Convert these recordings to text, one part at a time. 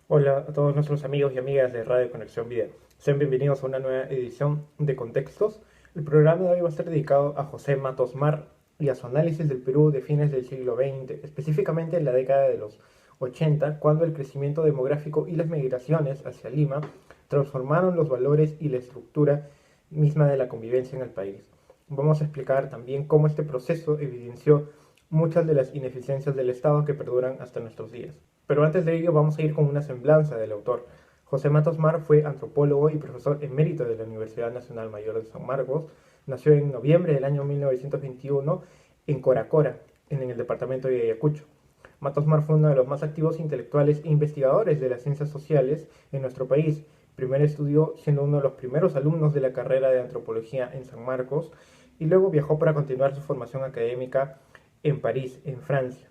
Hola a todos nuestros amigos y amigas de Radio Conexión Video. Sean bienvenidos a una nueva edición de Contextos. El programa de hoy va a estar dedicado a José Matos Mar y a su análisis del Perú de fines del siglo XX, específicamente en la década de los 80, cuando el crecimiento demográfico y las migraciones hacia Lima transformaron los valores y la estructura misma de la convivencia en el país. Vamos a explicar también cómo este proceso evidenció muchas de las ineficiencias del Estado que perduran hasta nuestros días. Pero antes de ello vamos a ir con una semblanza del autor. José Matos Mar fue antropólogo y profesor emérito de la Universidad Nacional Mayor de San Marcos. Nació en noviembre del año 1921 en Coracora, en el departamento de Ayacucho. Matos Mar fue uno de los más activos intelectuales e investigadores de las ciencias sociales en nuestro país. Primero estudió siendo uno de los primeros alumnos de la carrera de antropología en San Marcos y luego viajó para continuar su formación académica en París, en Francia.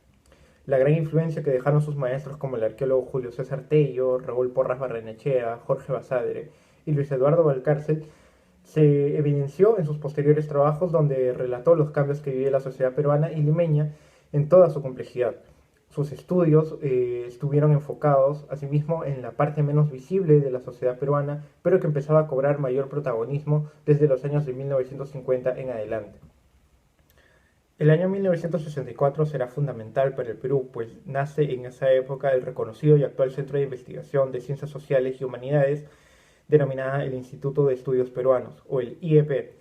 La gran influencia que dejaron sus maestros como el arqueólogo Julio César Tello, Raúl Porras Barrenechea, Jorge Basadre y Luis Eduardo Valcárcel se evidenció en sus posteriores trabajos donde relató los cambios que vivía la sociedad peruana y limeña en toda su complejidad. Sus estudios estuvieron enfocados asimismo en la parte menos visible de la sociedad peruana, pero que empezaba a cobrar mayor protagonismo desde los años de 1950 en adelante. El año 1964 será fundamental para el Perú, pues nace en esa época el reconocido y actual Centro de Investigación de Ciencias Sociales y Humanidades, denominada el Instituto de Estudios Peruanos, o el IEP,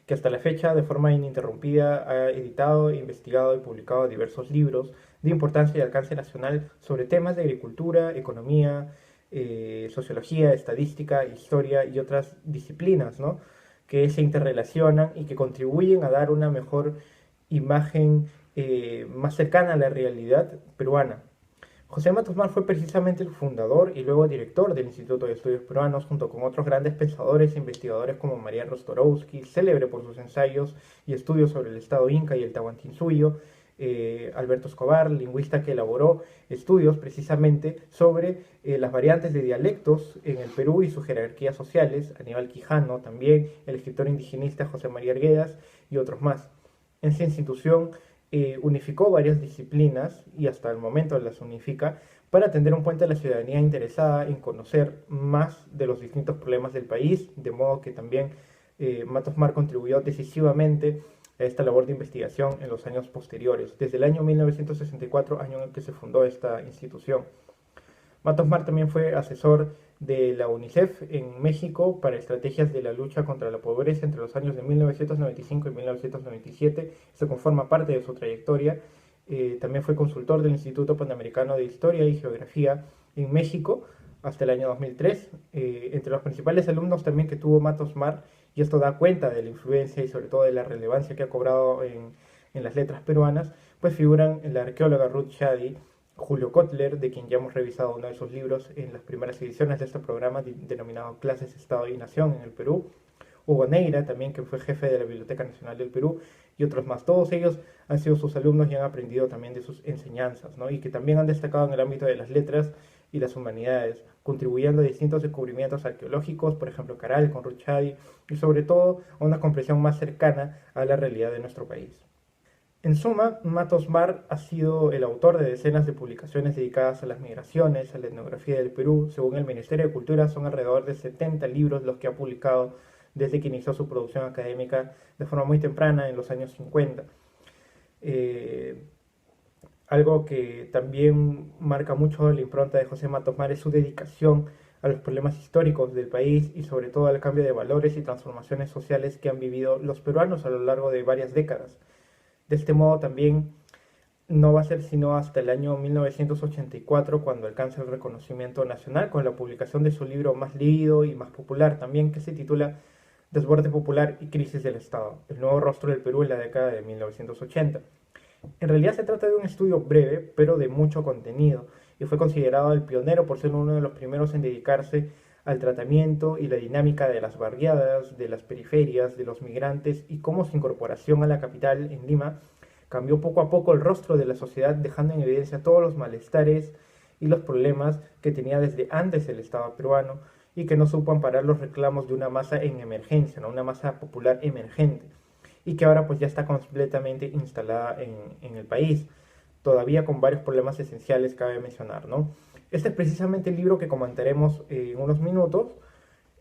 que hasta la fecha, de forma ininterrumpida, ha editado, investigado y publicado diversos libros de importancia y alcance nacional sobre temas de agricultura, economía, sociología, estadística, historia y otras disciplinas, ¿no?, que se interrelacionan y que contribuyen a dar una mejor imagen más cercana a la realidad peruana. José Matos Mar fue precisamente el fundador y luego director del Instituto de Estudios Peruanos, junto con otros grandes pensadores e investigadores como María Rostorowski, célebre por sus ensayos y estudios sobre el Estado Inca y el Tahuantinsuyo, Alberto Escobar, lingüista que elaboró estudios precisamente sobre las variantes de dialectos en el Perú y sus jerarquías sociales, Aníbal Quijano también, el escritor indigenista José María Arguedas y otros más. En esa institución unificó varias disciplinas y hasta el momento las unifica para atender un puente a la ciudadanía interesada en conocer más de los distintos problemas del país, de modo que también Matos Mar contribuyó decisivamente a esta labor de investigación en los años posteriores, desde el año 1964, año en el que se fundó esta institución. Matos Mar también fue asesor de la UNICEF en México para estrategias de la lucha contra la pobreza entre los años de 1995 y 1997. Esto conforma parte de su trayectoria. También fue consultor del Instituto Panamericano de Historia y Geografía en México hasta el año 2003. Entre los principales alumnos también que tuvo Matos Mar, y esto da cuenta de la influencia y sobre todo de la relevancia que ha cobrado en las letras peruanas, pues figuran la arqueóloga Ruth Shadi, Julio Kotler, de quien ya hemos revisado uno de sus libros en las primeras ediciones de este programa denominado Clases, Estado y Nación en el Perú, Hugo Neira, también que fue jefe de la Biblioteca Nacional del Perú, y otros más. Todos ellos han sido sus alumnos y han aprendido también de sus enseñanzas, ¿no?, y que también han destacado en el ámbito de las letras y las humanidades, contribuyendo a distintos descubrimientos arqueológicos, por ejemplo Caral con Ruchadi, y sobre todo a una comprensión más cercana a la realidad de nuestro país. En suma, Matos Mar ha sido el autor de decenas de publicaciones dedicadas a las migraciones, a la etnografía del Perú. Según el Ministerio de Cultura, son alrededor de 70 libros los que ha publicado desde que inició su producción académica de forma muy temprana, en los años 50. Algo que también marca mucho la impronta de José Matos Mar es su dedicación a los problemas históricos del país y sobre todo al cambio de valores y transformaciones sociales que han vivido los peruanos a lo largo de varias décadas. De este modo también no va a ser sino hasta el año 1984 cuando alcanza el reconocimiento nacional con la publicación de su libro más leído y más popular también, que se titula Desborde Popular y Crisis del Estado, el nuevo rostro del Perú en la década de 1980. En realidad se trata de un estudio breve, pero de mucho contenido, y fue considerado el pionero por ser uno de los primeros en dedicarse al tratamiento y la dinámica de las barriadas, de las periferias, de los migrantes y cómo su incorporación a la capital, en Lima, cambió poco a poco el rostro de la sociedad, dejando en evidencia todos los malestares y los problemas que tenía desde antes el Estado peruano y que no supo amparar los reclamos de una masa en emergencia, ¿no?, una masa popular emergente, y que ahora pues ya está completamente instalada en el país, todavía con varios problemas esenciales cabe mencionar, ¿no? Este es precisamente el libro que comentaremos en unos minutos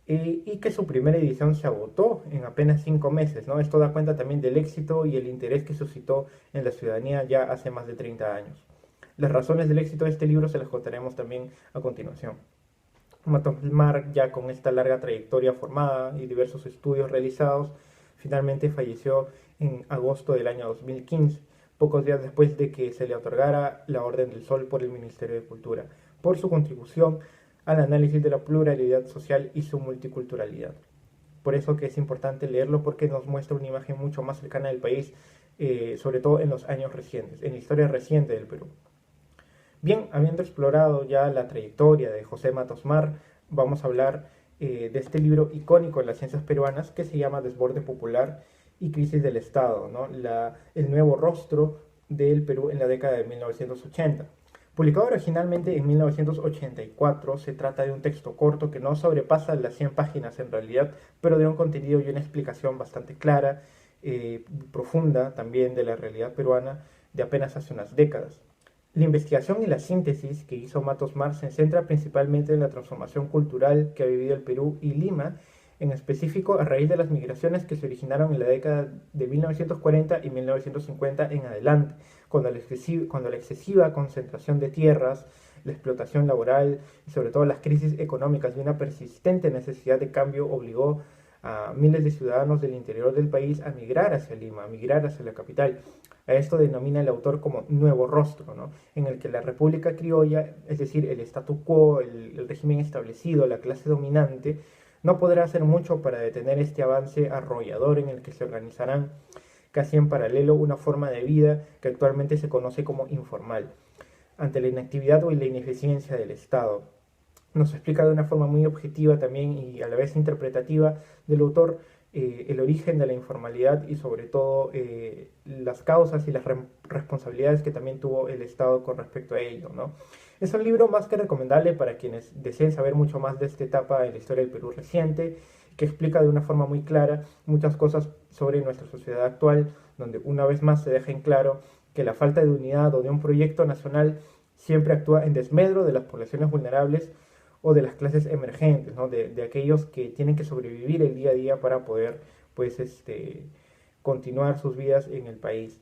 y que su primera edición se agotó en apenas 5 meses, ¿no? Esto da cuenta también del éxito y el interés que suscitó en la ciudadanía ya hace más de 30 años. Las razones del éxito de este libro se las contaremos también a continuación. Matos Mar, ya con esta larga trayectoria formada y diversos estudios realizados, finalmente falleció en agosto del año 2015, pocos días después de que se le otorgara la Orden del Sol por el Ministerio de Cultura, por su contribución al análisis de la pluralidad social y su multiculturalidad. Por eso que es importante leerlo, porque nos muestra una imagen mucho más cercana del país, sobre todo en los años recientes, en la historia reciente del Perú. Bien, habiendo explorado ya la trayectoria de José Matos Mar, vamos a hablar de este libro icónico en las ciencias peruanas que se llama Desborde Popular y Crisis del Estado, ¿no? El nuevo rostro del Perú en la década de 1980. Publicado originalmente en 1984, se trata de un texto corto que no sobrepasa las 100 páginas en realidad, pero de un contenido y una explicación bastante clara, profunda también de la realidad peruana de apenas hace unas décadas. La investigación y la síntesis que hizo Matos Mar se centra principalmente en la transformación cultural que ha vivido el Perú y Lima, en específico a raíz de las migraciones que se originaron en la década de 1940 y 1950 en adelante, cuando la excesiva concentración de tierras, la explotación laboral y sobre todo las crisis económicas y una persistente necesidad de cambio obligó a miles de ciudadanos del interior del país a migrar hacia Lima, a migrar hacia la capital. A esto denomina el autor como nuevo rostro, ¿no? En el que la República Criolla, es decir, el statu quo, el régimen establecido, la clase dominante, no podrá hacer mucho para detener este avance arrollador en el que se organizarán casi en paralelo una forma de vida que actualmente se conoce como informal, ante la inactividad o la ineficiencia del Estado. Nos explica de una forma muy objetiva también y a la vez interpretativa del autor el origen de la informalidad y sobre todo las causas y las responsabilidades que también tuvo el Estado con respecto a ello, ¿no? Es un libro más que recomendable para quienes deseen saber mucho más de esta etapa en la historia del Perú reciente, que explica de una forma muy clara muchas cosas sobre nuestra sociedad actual, donde una vez más se deja en claro que la falta de unidad o de un proyecto nacional siempre actúa en desmedro de las poblaciones vulnerables o de las clases emergentes, ¿no? de aquellos que tienen que sobrevivir el día a día para poder pues, continuar sus vidas en el país.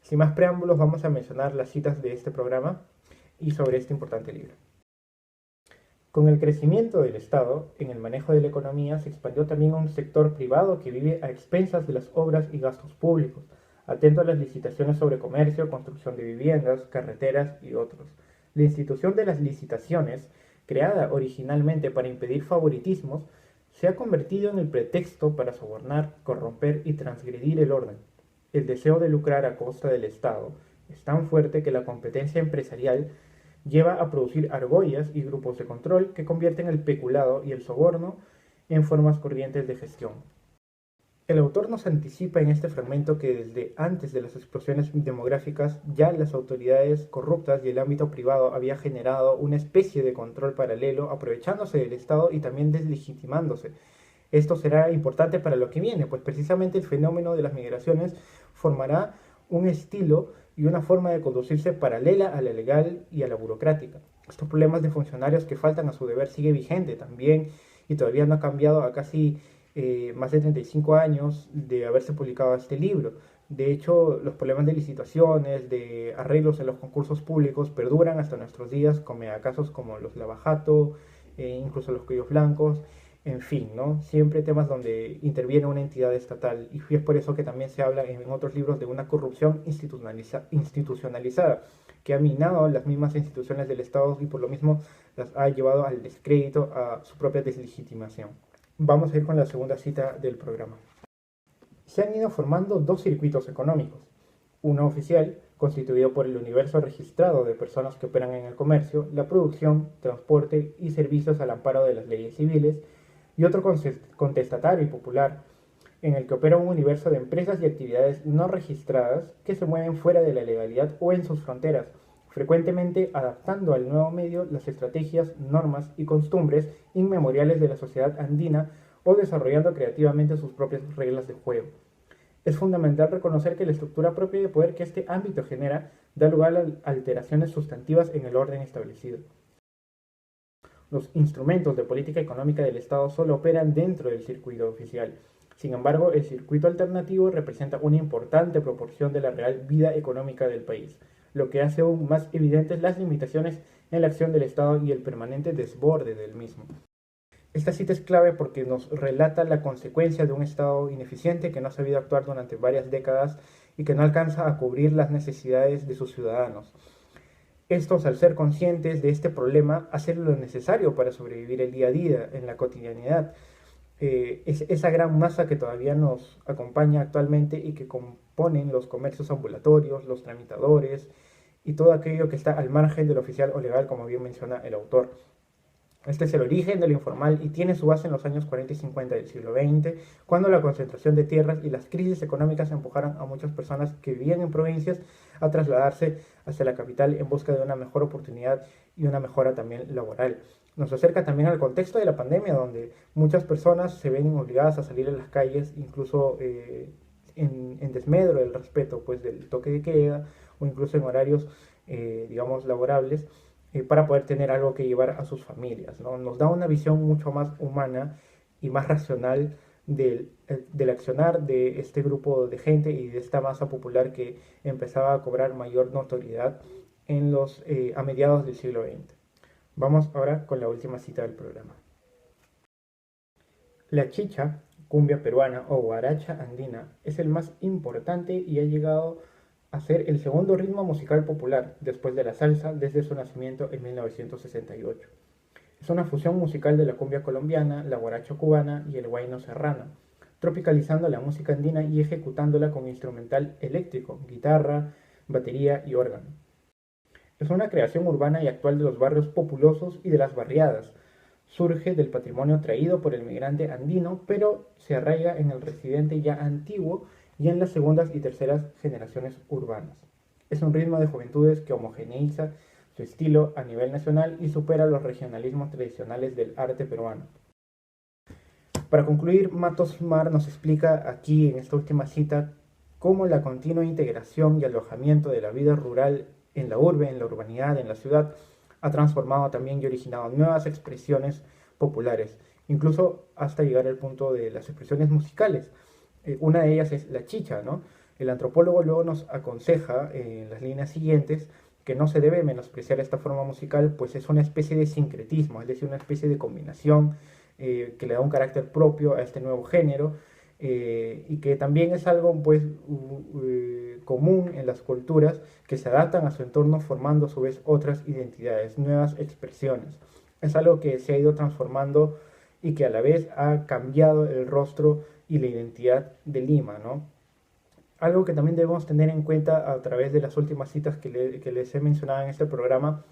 Sin más preámbulos, vamos a mencionar las citas de este programa y sobre este importante libro. Con el crecimiento del Estado en el manejo de la economía se expandió también un sector privado que vive a expensas de las obras y gastos públicos, atento a las licitaciones sobre comercio, construcción de viviendas, carreteras y otros. La institución de las licitaciones, creada originalmente para impedir favoritismos, se ha convertido en el pretexto para sobornar, corromper y transgredir el orden. El deseo de lucrar a costa del Estado es tan fuerte que la competencia empresarial lleva a producir argollas y grupos de control que convierten el peculado y el soborno en formas corrientes de gestión. El autor nos anticipa en este fragmento que desde antes de las explosiones demográficas ya las autoridades corruptas y el ámbito privado había generado una especie de control paralelo aprovechándose del Estado y también deslegitimándose. Esto será importante para lo que viene, pues precisamente el fenómeno de las migraciones formará un estilo y una forma de conducirse paralela a la legal y a la burocrática. Estos problemas de funcionarios que faltan a su deber sigue vigente también y todavía no ha cambiado a casi más de 35 años de haberse publicado este libro. De hecho, los problemas de licitaciones, de arreglos en los concursos públicos perduran hasta nuestros días, como a casos como los Lavajato, incluso los cuellos blancos, en fin, ¿no? Siempre temas donde interviene una entidad estatal y es por eso que también se habla en otros libros de una corrupción institucionalizada que ha minado las mismas instituciones del Estado y por lo mismo las ha llevado al descrédito, a su propia deslegitimación. Vamos a ir con la segunda cita del programa. Se han ido formando dos circuitos económicos. Uno oficial, constituido por el universo registrado de personas que operan en el comercio, la producción, transporte y servicios al amparo de las leyes civiles, y otro contestatario y popular, en el que opera un universo de empresas y actividades no registradas que se mueven fuera de la legalidad o en sus fronteras, frecuentemente adaptando al nuevo medio las estrategias, normas y costumbres inmemoriales de la sociedad andina o desarrollando creativamente sus propias reglas de juego. Es fundamental reconocer que la estructura propia de poder que este ámbito genera da lugar a alteraciones sustantivas en el orden establecido. Los instrumentos de política económica del Estado solo operan dentro del circuito oficial. Sin embargo, el circuito alternativo representa una importante proporción de la real vida económica del país, lo que hace aún más evidentes las limitaciones en la acción del Estado y el permanente desborde del mismo. Esta cita es clave porque nos relata la consecuencia de un Estado ineficiente que no ha sabido actuar durante varias décadas y que no alcanza a cubrir las necesidades de sus ciudadanos. Estos, al ser conscientes de este problema, hacen lo necesario para sobrevivir el día a día, en la cotidianidad. Es esa gran masa que todavía nos acompaña actualmente y que componen los comercios ambulatorios, los tramitadores y todo aquello que está al margen del oficial o legal, como bien menciona el autor. Este es el origen de lo informal y tiene su base en los años 40 y 50 del siglo XX, cuando la concentración de tierras y las crisis económicas empujaron a muchas personas que vivían en provincias a trasladarse hacia la capital en busca de una mejor oportunidad y una mejora también laboral. Nos acerca también al contexto de la pandemia, donde muchas personas se ven obligadas a salir a las calles, incluso en desmedro del respeto pues, del toque de queda o incluso en horarios, digamos, laborables, para poder tener algo que llevar a sus familias, ¿no? Nos da una visión mucho más humana y más racional del accionar de este grupo de gente y de esta masa popular que empezaba a cobrar mayor notoriedad a mediados del siglo XX. Vamos ahora con la última cita del programa. La chicha, cumbia peruana o guaracha andina, es el más importante y ha llegado a ser el segundo ritmo musical popular, después de la salsa, desde su nacimiento en 1968. Es una fusión musical de la cumbia colombiana, la guaracha cubana y el huayno serrano, tropicalizando la música andina y ejecutándola con instrumental eléctrico, guitarra, batería y órgano. Es una creación urbana y actual de los barrios populosos y de las barriadas. Surge del patrimonio traído por el migrante andino, pero se arraiga en el residente ya antiguo y en las segundas y terceras generaciones urbanas. Es un ritmo de juventudes que homogeneiza su estilo a nivel nacional y supera los regionalismos tradicionales del arte peruano. Para concluir, Matos Mar nos explica aquí en esta última cita cómo la continua integración y alojamiento de la vida rural en la urbe, en la urbanidad, en la ciudad, ha transformado también y originado nuevas expresiones populares, incluso hasta llegar al punto de las expresiones musicales. Una de ellas es la chicha, ¿no? El antropólogo luego nos aconseja en las líneas siguientes que no se debe menospreciar esta forma musical, pues es una especie de sincretismo, es decir, una especie de combinación que le da un carácter propio a este nuevo género y que también es algo pues común en las culturas que se adaptan a su entorno formando a su vez otras identidades, nuevas expresiones. Es algo que se ha ido transformando y que a la vez ha cambiado el rostro y la identidad de Lima, ¿no? Algo que también debemos tener en cuenta a través de las últimas citas que les he mencionado en este programa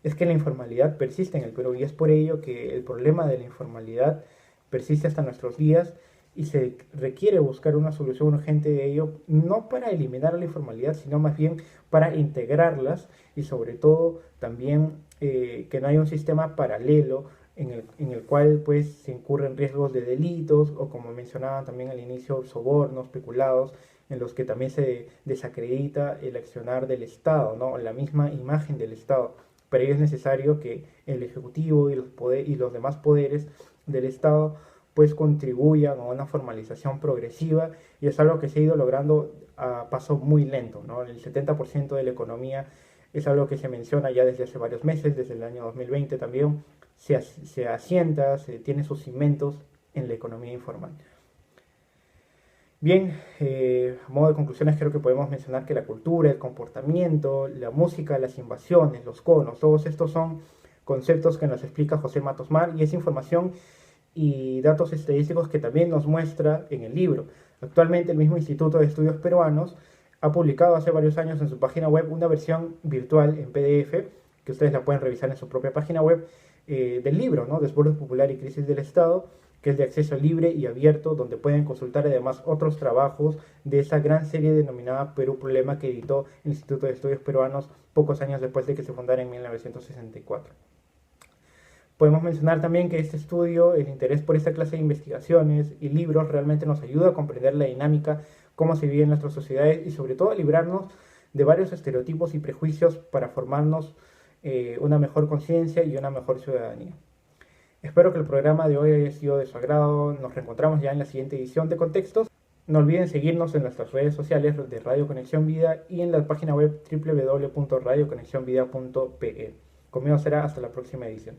es que la informalidad persiste en el Perú y es por ello que el problema de la informalidad persiste hasta nuestros días y se requiere buscar una solución urgente de ello, no para eliminar la informalidad, sino más bien para integrarlas y sobre todo también que no haya un sistema paralelo en el cual pues se incurren riesgos de delitos o como mencionaban también al inicio sobornos, peculados, en los que también se desacredita el accionar del Estado, ¿no? La misma imagen del Estado. Para ello es necesario que el Ejecutivo y los demás poderes del Estado pues contribuyan a una formalización progresiva y es algo que se ha ido logrando a paso muy lento, ¿no? El 70% de la economía es algo que se menciona ya desde hace varios meses, desde el año 2020 también, se asienta, se tiene sus cimientos en la economía informal. Bien, a modo de conclusiones creo que podemos mencionar que la cultura, el comportamiento, la música, las invasiones, los conos, todos estos son conceptos que nos explica José Matos Mar y es información y datos estadísticos que también nos muestra en el libro. Actualmente el mismo Instituto de Estudios Peruanos ha publicado hace varios años en su página web una versión virtual en PDF, que ustedes la pueden revisar en su propia página web, del libro, ¿no? Desborde Popular y Crisis del Estado, que es de acceso libre y abierto, donde pueden consultar además otros trabajos de esa gran serie denominada Perú Problema que editó el Instituto de Estudios Peruanos pocos años después de que se fundara en 1964. Podemos mencionar también que este estudio, el interés por esta clase de investigaciones y libros realmente nos ayuda a comprender la dinámica, cómo se vive en nuestras sociedades y sobre todo a librarnos de varios estereotipos y prejuicios para formarnos una mejor conciencia y una mejor ciudadanía. Espero que el programa de hoy haya sido de su agrado. Nos reencontramos ya en la siguiente edición de Contextos. No olviden seguirnos en nuestras redes sociales de Radio Conexión Vida y en la página web www.radioconexionvida.pe. Conmigo será hasta la próxima edición.